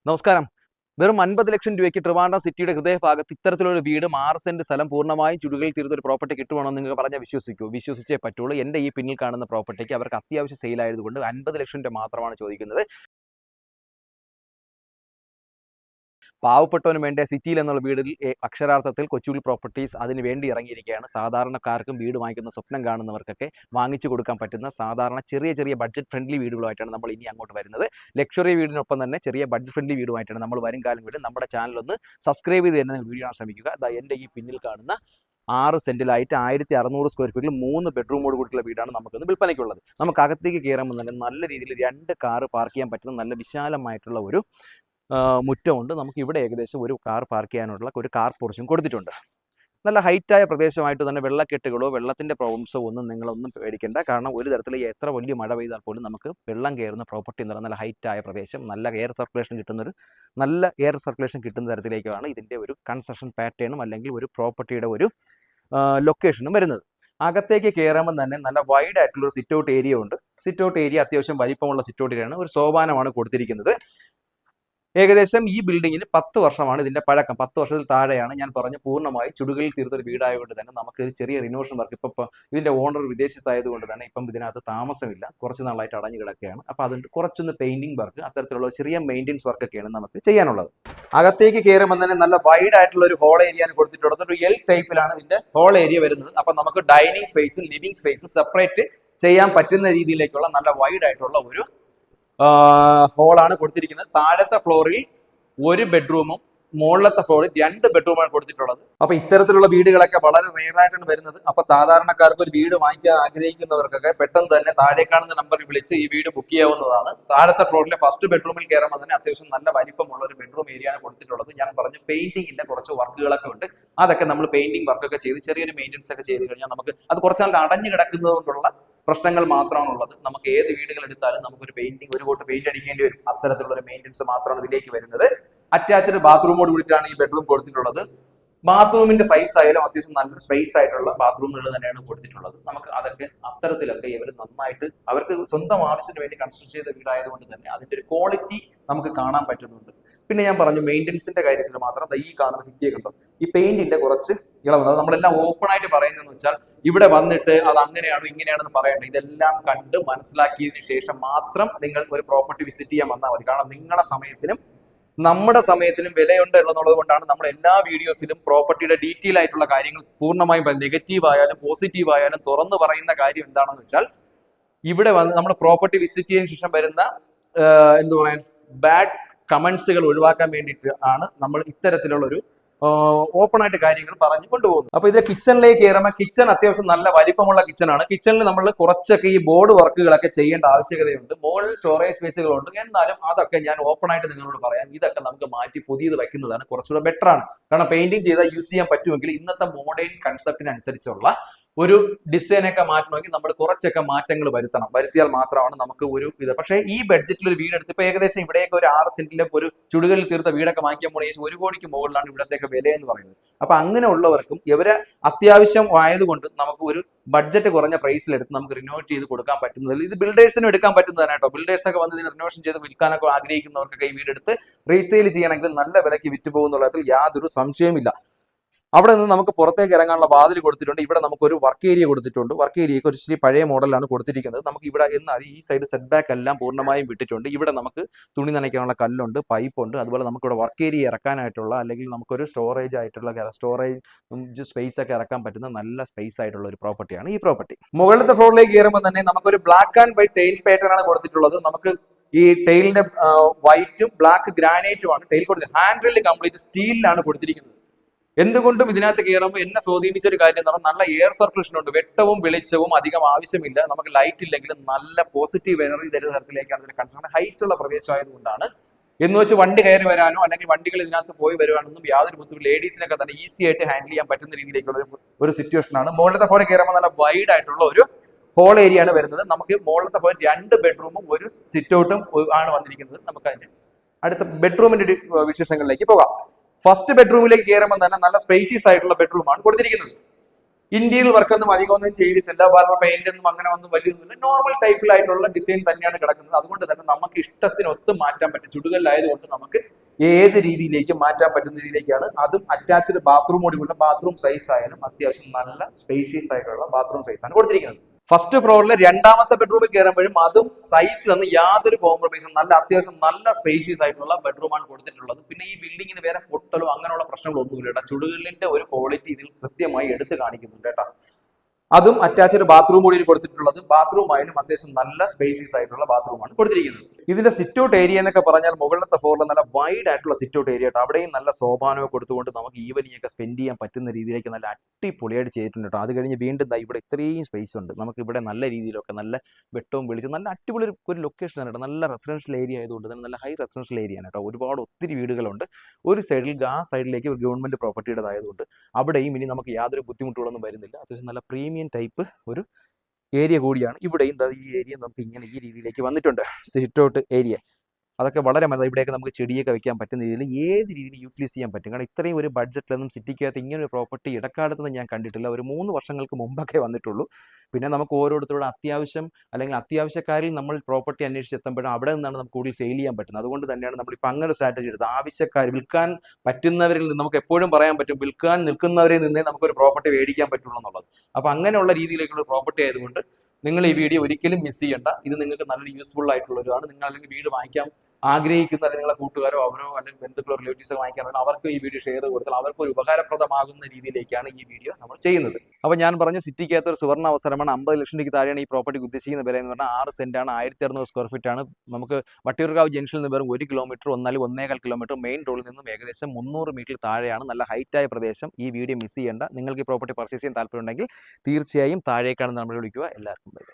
നമസ്കാരം. വെറും 50 ലക്ഷം രൂപയ്ക്ക് ട്രിവാൻഡ്രം സിറ്റിയുടെ ഹൃദയഭാഗത്ത് ഇത്തരത്തിലൊരു വീടും 6 സെന്റ് സ്ഥലം പൂർണ്ണമായും ചുടുകളിൽ തീർത്ത ഒരു പ്രോപ്പർട്ടി കിട്ടുവാണെന്ന് നിങ്ങൾക്ക് പറഞ്ഞാൽ വിശ്വസിച്ചേ പറ്റുള്ളൂ. എൻ്റെ ഈ പിന്നിൽ കാണുന്ന പ്രോപ്പർട്ടിക്ക് അവർക്ക് അത്യാവശ്യം സെയിലായതുകൊണ്ട് 50 ലക്ഷം രൂപ മാത്രമാണ് ചോദിക്കുന്നത്. പാവപ്പെട്ടവന് വേണ്ട സിറ്റിയിൽ എന്നുള്ള വീടിൽ അക്ഷരാർത്ഥത്തിൽ കൊച്ചുവിൽ പ്രോപ്പർട്ടീസ് അതിന് വേണ്ടി ഇറങ്ങിയിരിക്കുകയാണ്. സാധാരണക്കാർക്കും വീട് വാങ്ങിക്കുന്ന സ്വപ്നം കാണുന്നവർക്കൊക്കെ വാങ്ങിച്ചു കൊടുക്കാൻ പറ്റുന്ന സാധാരണ ചെറിയ ബഡ്ജറ്റ് ഫ്രണ്ട്ലി വീടുകളുമായിട്ടാണ് നമ്മൾ ഇനി അങ്ങോട്ട് വരുന്നത്. ലക്ഷറി വീടിനൊപ്പം തന്നെ ചെറിയ ബഡ്ജറ്റ് ഫ്രണ്ട്ലി വീടുമായിട്ടാണ് നമ്മൾ വരും കാലം വീട്. നമ്മുടെ ചാനൽ ഒന്ന് സബ്സ്ക്രൈബ് ചെയ്ത് തന്നെ വീഡിയോ കാണാൻ ശ്രമിക്കുക. എൻ്റെ ഈ പിന്നിൽ കാണുന്ന 6 സെന്റിലായിട്ട് 1600 സ്ക്വയർ ഫീറ്റിൽ 3 ബെഡ്റൂമോട് കൂടിയുള്ള വീടാണ് നമുക്കൊന്ന് വിൽപ്പനയ്ക്കുള്ളത്. നമുക്ക് അകത്തേക്ക് കയറുമ്പോൾ തന്നെ നല്ല രീതിയിൽ 2 കാറ് പാർക്ക് ചെയ്യാൻ പറ്റുന്ന നല്ല വിശാലമായിട്ടുള്ള ഒരു മുറ്റമുണ്ട്. നമുക്ക് ഇവിടെ ഏകദേശം ഒരു കാർ പാർക്ക് ചെയ്യാനുള്ള ഒരു കാർ പോർച്ചും കൊടുത്തിട്ടുണ്ട്. നല്ല ഹൈറ്റായ പ്രദേശമായിട്ട് തന്നെ വെള്ളക്കെട്ടുകളോ വെള്ളത്തിൻ്റെ പ്രോബ്ലംസോ ഒന്നും നിങ്ങളൊന്നും പേടിക്കേണ്ട. കാരണം ഒരു തരത്തിൽ എത്ര വലിയ മഴ പെയ്താൽ പോലും നമുക്ക് വെള്ളം കയറുന്ന പ്രോപ്പർട്ടി എന്ന് പറയുന്നത് നല്ല ഹൈറ്റായ പ്രദേശം, നല്ല എയർ സർക്കുലേഷൻ കിട്ടുന്ന തരത്തിലേക്കാണ് ഇതിൻ്റെ ഒരു കൺസ്ട്രക്ഷൻ പാറ്റേണും അല്ലെങ്കിൽ ഒരു പ്രോപ്പർട്ടിയുടെ ഒരു ലൊക്കേഷനും വരുന്നത്. അകത്തേക്ക് കയറുമ്പോൾ തന്നെ നല്ല വൈഡ് ആയിട്ടുള്ള ഒരു സിറ്റ് ഔട്ട് ഏരിയ ഉണ്ട്. സിറ്റ് ഔട്ട് ഏരിയ അത്യാവശ്യം വലിപ്പമുള്ള സിറ്റ് ഔട്ട് ഏരിയയാണ്. ഒരു സോപാനമാണ് കൊടുത്തിരിക്കുന്നത്. ഏകദേശം ഈ ബിൽഡിങ്ങിന് 10 വർഷമാണ് ഇതിന്റെ പഴക്കം. 10 വർഷത്തിൽ താഴെയാണ്. ഞാൻ പറഞ്ഞു പൂർണ്ണമായി ചുടുകളിൽ തീർത്തൊരു വീടായതുകൊണ്ട് തന്നെ നമുക്ക് ഒരു ചെറിയ റിനോവേഷൻ വർക്ക് ഇപ്പം ഇതിന്റെ ഓണർ വിദേശത്തായതുകൊണ്ട് തന്നെ ഇപ്പം ഇതിനകത്ത് താമസമില്ല, കുറച്ച് നാളായിട്ട് അടഞ്ഞു കിടക്കുകയാണ്. അപ്പോൾ അതുകൊണ്ട് കുറച്ചൊന്ന് പെയിന്റിംഗ് വർക്ക്, അത്തരത്തിലുള്ള ചെറിയ മെയിൻ്റെനൻസ് വർക്കൊക്കെയാണ് നമുക്ക് ചെയ്യാനുള്ളത്. അകത്തേക്ക് കയറുമ്പോൾ തന്നെ നല്ല വൈഡ് ആയിട്ടുള്ള ഒരു ഹോൾ ഏരിയ ആണ് കൊടുത്തിട്ടുള്ളത്. ഒരു എൽ ടൈപ്പിലാണ് ഇതിന്റെ ഹോൾ ഏരിയ വരുന്നത്. അപ്പൊ നമുക്ക് ഡൈനിങ് സ്പേസും ലിവിംഗ് സ്പേസും സെപ്പറേറ്റ് ചെയ്യാൻ പറ്റുന്ന രീതിയിലേക്കുള്ള നല്ല വൈഡ് ആയിട്ടുള്ള ഒരു ഹോളാണ് കൊടുത്തിരിക്കുന്നത്. താഴത്തെ ഫ്ലോറിൽ 1 ബെഡ്റൂമും മുകളിലത്തെ ഫ്ലോറിൽ 2 ബെഡ്റൂമാണ് കൊടുത്തിട്ടുള്ളത്. അപ്പൊ ഇത്തരത്തിലുള്ള വീടുകളൊക്കെ വളരെ റെയറായിട്ടാണ് വരുന്നത്. അപ്പൊ സാധാരണക്കാർക്ക് ഒരു വീട് വാങ്ങിക്കാൻ ആഗ്രഹിക്കുന്നവർക്കൊക്കെ പെട്ടെന്ന് തന്നെ താഴെ കാണുന്ന നമ്പറിൽ വിളിച്ച് ഈ വീട് ബുക്ക് ചെയ്യാവുന്നതാണ്. താഴത്തെ ഫ്ലോറിലെ ഫസ്റ്റ് ബെഡ്റൂമിൽ കയറുമ്പോൾ തന്നെ അത്യാവശ്യം നല്ല വലിപ്പമുള്ള ഒരു ബെഡ്റൂം ഏരിയയാണ് കൊടുത്തിട്ടുള്ളത്. ഞാൻ പറഞ്ഞു പെയിന്റിങ്ങിന്റെ കുറച്ച് വർക്കുകളൊക്കെ ഉണ്ട്. അതൊക്കെ നമ്മൾ പെയിന്റിംഗ് വർക്കൊക്കെ ചെയ്ത് ചെറിയൊരു മെയിൻ്റെനൻസ് ഒക്കെ ചെയ്ത് കഴിഞ്ഞാൽ നമുക്ക് അത് കുറച്ച് നാൾ അടഞ്ഞു കിടക്കുന്നത് കൊണ്ടുള്ള പ്രശ്നങ്ങൾ മാത്രമാണുള്ളത്. നമുക്ക് ഏത് വീടുകൾ എടുത്താലും നമുക്കൊരു പെയിന്റിംഗ്, ഒരു കോട്ട് പെയിന്റ് അടിക്കേണ്ടി വരും. അത്തരത്തിലുള്ള ഒരു മെയിൻ്റെനൻസ് മാത്രമാണ് ഇതിലേക്ക് വരുന്നത്. അറ്റാച്ച്ഡ് ബാത്റൂമോട് കൂടിയിട്ടാണ് ഈ ബെഡ്റൂം കൊടുത്തിട്ടുള്ളത്. ബാത്റൂമിന്റെ സൈസ് ആയാലും അത്യാവശ്യം നല്ല സ്പേസ് ആയിട്ടുള്ള ബാത്റൂമുകൾ തന്നെയാണ് കൊടുത്തിട്ടുള്ളത്. നമുക്ക് അതൊക്കെ അത്തരത്തിലൊക്കെ ഇവർ നന്നായിട്ട് അവർക്ക് സ്വന്തം ആവശ്യത്തിന് വേണ്ടി കൺസ്ട്രക്ട് ചെയ്ത വീടായതുകൊണ്ട് തന്നെ അതിന്റെ ഒരു ക്വാളിറ്റി നമുക്ക് കാണാൻ പറ്റുന്നുണ്ട്. പിന്നെ ഞാൻ പറഞ്ഞു മെയിൻ്റെനൻസിന്റെ കാര്യത്തിൽ മാത്രം ഈ കാണുന്ന ഭിത്തിയൊക്കെ ഉണ്ടോ, ഈ പെയിന്റിന്റെ കുറച്ച് ഇളവുണ്ട്. അത് നമ്മളെല്ലാം ഓപ്പൺ ആയിട്ട് പറയുന്നതെന്ന് വെച്ചാൽ ഇവിടെ വന്നിട്ട് അത് അങ്ങനെയാണോ ഇങ്ങനെയാണെന്ന് പറയേണ്ടത്. ഇതെല്ലാം കണ്ട് മനസ്സിലാക്കിയതിനു ശേഷം മാത്രം നിങ്ങൾ ഒരു പ്രോപ്പർട്ടി വിസിറ്റ് ചെയ്യാൻ വന്നാൽ മതി. കാരണം നിങ്ങളുടെ സമയത്തിനും നമ്മുടെ സമയത്തിനും വിലയുണ്ട് എന്നുള്ളത് കൊണ്ടാണ് നമ്മൾ എല്ലാ വീഡിയോസിലും പ്രോപ്പർട്ടിയുടെ ഡീറ്റെയിൽ ആയിട്ടുള്ള കാര്യങ്ങൾ പൂർണ്ണമായും നെഗറ്റീവ് ആയാലും പോസിറ്റീവ് ആയാലും തുറന്നു പറയുന്ന കാര്യം എന്താണെന്ന് വെച്ചാൽ ഇവിടെ വന്ന് നമ്മൾ പ്രോപ്പർട്ടി വിസിറ്റ് ചെയ്തതിനു ശേഷം വരുന്ന എന്ത് പറയാൻ ബാഡ് കമന്റ്സുകൾ ഒഴിവാക്കാൻ വേണ്ടിയിട്ട് ആണ് നമ്മൾ ഇത്തരത്തിലുള്ള ഒരു ഓപ്പൺ ആയിട്ട് കാര്യങ്ങൾ പറഞ്ഞു കൊണ്ടുപോകുന്നത്. അപ്പൊ ഇതിലെ കിച്ചണിലേക്ക് കയറുമ്പോൾ കിച്ചൺ അത്യാവശ്യം നല്ല വലിപ്പമുള്ള കിച്ചണാണ്. കിച്ചണിൽ നമ്മൾ കുറച്ചൊക്കെ ഈ ബോർഡ് വർക്കുകളൊക്കെ ചെയ്യേണ്ട ആവശ്യകതയുണ്ട്. മുകളിൽ സ്റ്റോറേജ് സ്പേസുകളുണ്ട്. എന്നാലും അതൊക്കെ ഞാൻ ഓപ്പൺ ആയിട്ട് നിങ്ങളോട് പറയാം. ഇതൊക്കെ നമുക്ക് മാറ്റി പുതിയത് വെക്കുന്നതാണ് കുറച്ചുകൂടെ ബെറ്റർ ആണ്. കാരണം പെയിന്റിങ് ചെയ്താൽ യൂസ് ചെയ്യാൻ പറ്റുമെങ്കിൽ ഇന്നത്തെ മോഡേൺ കൺസെപ്റ്റിനനുസരിച്ചുള്ള ഒരു ഡിസൈനൊക്കെ മാറ്റണമെങ്കിൽ നമ്മൾ കുറച്ചൊക്കെ മാറ്റങ്ങൾ വരുത്തിയാൽ മാത്രമാണ് നമുക്ക് ഒരു ഇത്. പക്ഷേ ഈ ബഡ്ജറ്റിൽ ഒരു വീടെടുത്ത് ഇപ്പൊ ഏകദേശം ഇവിടെയൊക്കെ ഒരു 6 സെന്റിലെ ഒരു ചുടുകളിൽ തീർത്ത വീടൊക്കെ വാങ്ങിക്കുമ്പോൾ 1 കോടിക്ക് മുകളിലാണ് ഇവിടത്തേക്ക് വില എന്ന് പറയുന്നത്. അപ്പൊ അങ്ങനെ ഉള്ളവർക്കും ഇവരെ അത്യാവശ്യം ആയതുകൊണ്ട് നമുക്ക് ഒരു ബഡ്ജറ്റ് കുറഞ്ഞ പ്രൈസിലെടുത്ത് നമുക്ക് റിനോവേറ്റ് ചെയ്ത് കൊടുക്കാൻ പറ്റുന്നതിൽ ഇത് ബിൽഡേഴ്സിനും എടുക്കാൻ പറ്റുന്നതാണ് കേട്ടോ. ബിൽഡേഴ്സൊക്കെ വന്ന് ഇതിന് റിനോവേഷൻ ചെയ്ത് വിൽക്കാനൊക്കെ ആഗ്രഹിക്കുന്നവർക്കൊക്കെ ഈ വീടെടുത്ത് റീസെയിൽ ചെയ്യണമെങ്കിൽ നല്ല വിലയ്ക്ക് വിറ്റ് പോകുന്നുള്ളതിൽ യാതൊരു സംശയമില്ല. അവിടെ നിന്ന് നമുക്ക് പുറത്തേക്ക് ഇറങ്ങാനുള്ള വാതിൽ കൊടുത്തിട്ടുണ്ട്. ഇവിടെ നമുക്കൊരു വർക്ക് ഏരിയ കൊടുത്തിട്ടുണ്ട്. വർക്ക് ഏരിയക്ക് ഒരു ഇച്ചിരി പഴയ മോഡലാണ് കൊടുത്തിരിക്കുന്നത്. നമുക്ക് ഇവിടെ എന്നാൽ ഈ സൈഡ് സെറ്റ് ബാക്ക് എല്ലാം പൂർണ്ണമായും വിട്ടിട്ടുണ്ട്. ഇവിടെ നമുക്ക് തുണി നനയ്ക്കാനുള്ള കല്ലുണ്ട്, പൈപ്പുണ്ട്. അതുപോലെ നമുക്കിവിടെ വർക്ക് ഏരിയ ഇറക്കാനായിട്ടുള്ള അല്ലെങ്കിൽ നമുക്കൊരു സ്റ്റോറേജ് സ്പേസ് ഒക്കെ ഇറക്കാൻ പറ്റുന്ന നല്ല സ്പേസ് ആയിട്ടുള്ള ഒരു പ്രോപ്പർട്ടിയാണ് ഈ പ്രോപ്പർട്ടി. മുകളിലത്തെ ഫ്ലോറിലേക്ക് കയറുമ്പോൾ തന്നെ നമുക്കൊരു black and white tile pattern ആണ് കൊടുത്തിട്ടുള്ളത്. നമുക്ക് ഈ ടൈലിന്റെ വൈറ്റും ബ്ലാക്ക് ഗ്രാനൈറ്റും ആണ് ടൈൽ കൊടുത്തിരിക്കുന്നത്. ഹാൻഡ് റെയിൽ കംപ്ലീറ്റ് സ്റ്റീലിലാണ് കൊടുത്തിരിക്കുന്നത്. എന്തുകൊണ്ടും ഇതിനകത്ത് കയറുമ്പോൾ എന്നെ സ്വാധീനിച്ച ഒരു കാര്യം എന്ന് പറഞ്ഞാൽ നല്ല എയർ സർക്കുലേഷൻ ഉണ്ട്. വെട്ടവും വെളിച്ചവും അധികം ആവശ്യമില്ല. നമുക്ക് ലൈറ്റ് ഇല്ലെങ്കിലും നല്ല പോസിറ്റീവ് എനർജി തരുന്ന തരത്തിലേക്കാണ് ഇതിന്റെ കൺസ്ട്രക്ഷൻ. ഹൈറ്റ് ഉള്ള പ്രദേശമായതുകൊണ്ടാണ് എന്ന് വെച്ച് വണ്ടി കയറി വരാനോ അല്ലെങ്കിൽ വണ്ടികൾ ഇതിനകത്ത് പോയി വരുവാനൊന്നും യാതൊരു ബുദ്ധിമുട്ടും ലേഡീസിനൊക്കെ തന്നെ ഈസി ആയിട്ട് ഹാൻഡിൽ ചെയ്യാൻ പറ്റുന്ന രീതിയിലേക്കുള്ള ഒരു സിറ്റുവേഷൻ ആണ്. മുകളിലത്തെ ഫോണിൽ കയറുമ്പോൾ നല്ല വൈഡ് ആയിട്ടുള്ള ഒരു ഹോൾ ഏരിയ ആണ് വരുന്നത്. നമുക്ക് മുകളിലത്തെ ഫോണിൽ 2 ബെഡ്റൂമും ഒരു സിറ്റ് ഔട്ടും ആണ് വന്നിരിക്കുന്നത്. നമുക്ക് അതിന്റെ അടുത്ത ബെഡ്റൂമിന്റെ വിശേഷങ്ങളിലേക്ക് പോകാം. ഫസ്റ്റ് ബെഡ്റൂമിലേക്ക് കയറുമ്പോൾ തന്നെ നല്ല സ്പേഷ്യസ് ആയിട്ടുള്ള ബെഡ്റൂമാണ് കൊടുത്തിരിക്കുന്നത്. ഇന്ത്യയിൽ വർക്കൊന്നും അധികമൊന്നും ചെയ്തിട്ടില്ല, കാരണം പെയിന്റ് ഒന്നും അങ്ങനെ ഒന്നും വലിയൊന്നുമില്ല. നോർമൽ ടൈപ്പിലായിട്ടുള്ള ഡിസൈൻ തന്നെയാണ് കിടക്കുന്നത്. അതുകൊണ്ട് തന്നെ നമുക്ക് ഇഷ്ടത്തിന് ഒത്ത് മാറ്റാൻ പറ്റും. ചുടുകല്ലായതുകൊണ്ട് നമുക്ക് ഏത് രീതിയിലേക്ക് മാറ്റാൻ പറ്റുന്ന രീതിയിലേക്കാണ്. അതും അറ്റാച്ച്ഡ് ബാത്റൂം കൂടിയുള്ള ബാത്റൂം സൈസ് ആയാലും അത്യാവശ്യം നല്ല സ്പേഷ്യസ് ആയിട്ടുള്ള ബാത്റൂം സൈസാണ് കൊടുത്തിരിക്കുന്നത്. ഫസ്റ്റ് ഫ്ലോറിലെ രണ്ടാമത്തെ ബെഡ്റൂമിൽ കയറുമ്പോഴും അതും സൈസിലൊന്നും യാതൊരു കോംപ്രമൈസും, നല്ല അത്യാവശ്യം നല്ല സ്പേഷ്യസ് ആയിട്ടുള്ള ബെഡ്റൂമാണ് കൊടുത്തിട്ടുള്ളത്. പിന്നെ ഈ ബിൽഡിങ്ങിന് വേറെ പൊട്ടലോ അങ്ങനെയുള്ള പ്രശ്നങ്ങളൊന്നുമില്ല കേട്ടോ. ചുടുകല്ലിന്റെ ഒരു ക്വാളിറ്റി ഇതിൽ കൃത്യമായി എടുത്തു കാണിക്കുന്നുണ്ട് കേട്ടോ. അതും അറ്റാച്ച്ഡ് ബാത്റൂം കൂടി കൊടുത്തിട്ടുള്ളത്. ബാത്റൂം ആയാലും അത്യാവശ്യം നല്ല സ്പേഷ്യസ് ആയിട്ടുള്ള ബാത്റൂമാണ് കൊടുത്തിരിക്കുന്നത്. ഇതിന്റെ സിറ്റ് ഔട്ട് ഏരിയ എന്നൊക്കെ പറഞ്ഞാൽ മുകളിലത്തെ ഫ്ലോറിൽ നല്ല വൈഡ് ആയിട്ടുള്ള സിറ്റ് ഔട്ട് ഏരിയ കേട്ടോ. അവിടെയും നല്ല സോപാനമൊക്കെ കൊടുത്തുകൊണ്ട് നമുക്ക് ഈവനിങ് ഒക്കെ സ്പെൻഡ് ചെയ്യാൻ പറ്റുന്ന രീതിയിലേക്ക് നല്ല അടിപൊളിയായിട്ട് ചെയ്തിട്ടുണ്ട് കേട്ടോ. അത് കഴിഞ്ഞ് വീണ്ടും ഇവിടെ ഇത്രയും സ്പേസ് ഉണ്ട്. നമുക്ക് ഇവിടെ നല്ല രീതിയിലൊക്കെ നല്ല വെട്ടവും വിളിച്ച് നല്ല അടിപൊളി ഒരു ലൊക്കേഷനാണ് കേട്ടോ. നല്ല റെസിഡൻഷ്യൽ ഏരിയ ആയതുകൊണ്ട് തന്നെ നല്ല ഹൈ റെസിഡൻഷ്യൽ ഏരിയ ആണ് കേട്ടോ. ഒരുപാട് ഒത്തിരി വീടുകളുണ്ട്. ഒരു സൈഡിൽ ആ സൈഡിലേക്ക് ഒരു ഗവൺമെന്റ് പ്രോപ്പർട്ടിയുടേതായതുകൊണ്ട് അവിടെയും ഇനി നമുക്ക് യാതൊരു ബുദ്ധിമുട്ടുകളൊന്നും വരുന്നില്ല. അത്യാവശ്യം നല്ല പ്രീമിയം ടൈപ്പ് ഒരു ഏരിയ കൂടിയാണ്. ഇവിടെയും ഈ ഏരിയ നമുക്ക് ഇങ്ങനെ ഈ രീതിയിലേക്ക് വന്നിട്ടുണ്ട്. സിറ്റ് ഔട്ട് ഏരിയ അതൊക്കെ വളരെ മതി. ഇവിടെയൊക്കെ നമുക്ക് ചെടിയൊക്കെ വെക്കാൻ പറ്റുന്ന രീതിയിൽ ഏത് രീതിയിൽ യൂട്ടിലൈസ് ചെയ്യാൻ പറ്റും. കാരണം ഇത്രയും ഒരു ബഡ്ജറ്റിലൊന്നും സിറ്റിക്കകത്ത് ഇങ്ങനെ ഒരു പ്രോപ്പർട്ടി ഇടക്കാലത്തൊന്നും ഞാൻ കണ്ടിട്ടില്ല. ഒരു 3 വർഷങ്ങൾക്ക് മുമ്പൊക്കെ വന്നിട്ടുള്ളൂ. പിന്നെ നമുക്ക് ഓരോരുത്തരോട് അത്യാവശ്യം അല്ലെങ്കിൽ അത്യാവശ്യക്കാരിൽ നമ്മൾ പ്രോപ്പർട്ടി അന്വേഷിച്ചെത്തുമ്പോഴും അവിടെ നിന്നാണ് നമുക്ക് കൂടുതൽ സെയിൽ ചെയ്യാൻ പറ്റുന്നത്. അതുകൊണ്ട് തന്നെയാണ് നമ്മളിപ്പോൾ അങ്ങനെ ഒരു സ്ട്രാറ്റജി എടുത്തത്. ആവശ്യക്കാർ വിൽക്കാൻ പറ്റുന്നവരിൽ നിന്ന് നമുക്ക് എപ്പോഴും പറയാൻ പറ്റും, വിൽക്കാൻ നിൽക്കുന്നവരിൽ നിന്നേ നമുക്കൊരു പ്രോപ്പർട്ടി മേടിക്കാൻ പറ്റുള്ളൂ എന്നുള്ളത്. അപ്പോൾ അങ്ങനെയുള്ള രീതിയിലേക്കുള്ള പ്രോപ്പർട്ടി ആയതുകൊണ്ട് നിങ്ങൾ ഈ വീഡിയോ ഒരിക്കലും മിസ് ചെയ്യേണ്ട. ഇത് നിങ്ങൾക്ക് നല്ലൊരു യൂസ്ഫുൾ ആയിട്ടുള്ളതാണ്. നിങ്ങൾ അല്ലെങ്കിൽ വീട് വാങ്ങിക്കാൻ ആഗ്രഹിക്കുന്ന അല്ലെങ്കിൽ നിങ്ങളെ കൂട്ടുകാരോ അവരോ അല്ലെങ്കിൽ ബന്ധുക്കളോ റിലേറ്റീവ്സോ വാങ്ങിക്കാനോ അവർക്ക് ഈ വീഡിയോ ഷെയർ കൊടുത്താൽ അവർക്ക് ഒരു ഉപകാരപ്രദമാകുന്ന രീതിയിലേക്കാണ് ഈ വീഡിയോ നമ്മൾ ചെയ്യുന്നത്. അപ്പോൾ ഞാൻ പറഞ്ഞ സിറ്റിക്കകത്ത് ഒരു സുവർണ്ണ അവസരമാണ്. 50 ലക്ഷം രൂപയ്ക്ക് താഴെയാണ് ഈ പ്രോപ്പർട്ടിക്ക് ഉദ്ദേശിക്കുന്ന വില എന്ന് പറഞ്ഞാൽ 6 സെന്റാണ്, 1600 സ്ക്വയർ ഫീറ്റ് ആണ്. നമുക്ക് വട്ടിയൂർക്കാവ് ജംഗ്ഷനിൽ നിന്ന് വെറും 1 കിലോമീറ്റർ 1.5 കിലോമീറ്റർ മെയിൻ റോഡിൽ നിന്നും ഏകദേശം 300 മീറ്റർ താഴെയാണ്. നല്ല ഹൈറ്റായ പ്രദേശം. ഈ വീഡിയോ മിസ് ചെയ്യേണ്ട. നിങ്ങൾക്ക് ഈ പ്രോപ്പർട്ടി പർച്ചേസ് ചെയ്യാൻ താല്പര്യമുണ്ടെങ്കിൽ തീർച്ചയായും താഴേക്കാണ് നമ്മൾ വിളിക്കുക. എല്ലാവർക്കും ബൈ.